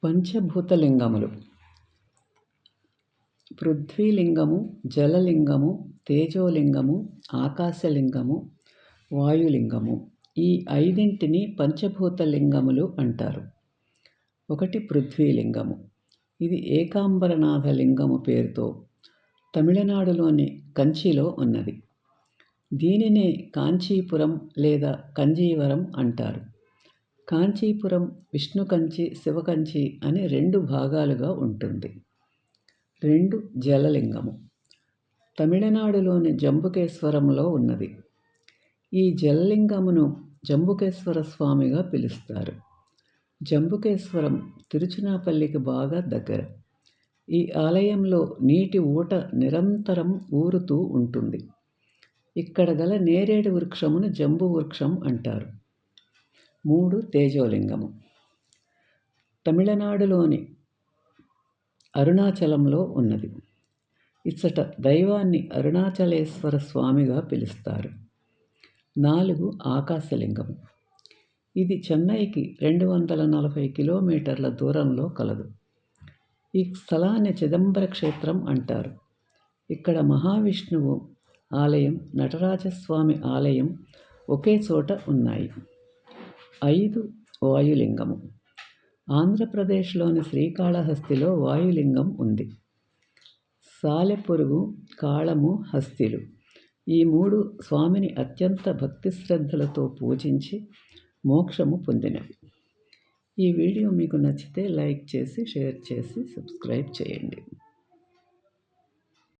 పంచభూతలింగములు పృథ్వీలింగము, జలలింగము, తేజోలింగము, ఆకాశలింగము, వాయులింగము. ఈ ఐదింటిని పంచభూతలింగములు అంటారు. ఒకటి పృథ్వీలింగము. ఇది ఏకాంబరనాథ లింగము పేరుతో తమిళనాడులోని కంచిలో ఉన్నది. దీనినే కాంచీపురం లేదా కంజీవరం అంటారు. కాంచీపురం విష్ణుకంచి, శివకంచి అని 2 భాగాలుగా ఉంటుంది. 2 జలలింగము. తమిళనాడులోని జంబుకేశ్వరంలో ఉన్నది. ఈ జలలింగమును జంబుకేశ్వర స్వామిగా పిలుస్తారు. జంబుకేశ్వరం తిరుచునాపల్లికి బాగా దగ్గర. ఈ ఆలయంలో నీటి ఊట నిరంతరం ఊరుతూ ఉంటుంది. ఇక్కడ గల నేరేడు వృక్షమును జంబు వృక్షం అంటారు. 3 తేజోలింగము. తమిళనాడులోని అరుణాచలంలో ఉన్నది. ఇచ్చట దైవాన్ని అరుణాచలేశ్వర స్వామిగా పిలుస్తారు. 4 ఆకాశలింగము. ఇది చెన్నైకి 240 కిలోమీటర్ల దూరంలో కలదు. ఈ స్థలాన్ని చిదంబర క్షేత్రం అంటారు. ఇక్కడ మహావిష్ణువు ఆలయం, నటరాజస్వామి ఆలయం ఒకే చోట ఉన్నాయి. 5 వాయులింగము. ఆంధ్రప్రదేశ్లోని శ్రీకాళహస్తిలో వాయులింగం ఉంది. సాలెపురుగు, కాళము, హస్తిలు ఈ 3 స్వామిని అత్యంత భక్తి శ్రద్ధలతో పూజించి మోక్షము పొందినవి. ఈ వీడియో మీకు నచ్చితే లైక్ చేసి, షేర్ చేసి, సబ్స్క్రైబ్ చేయండి.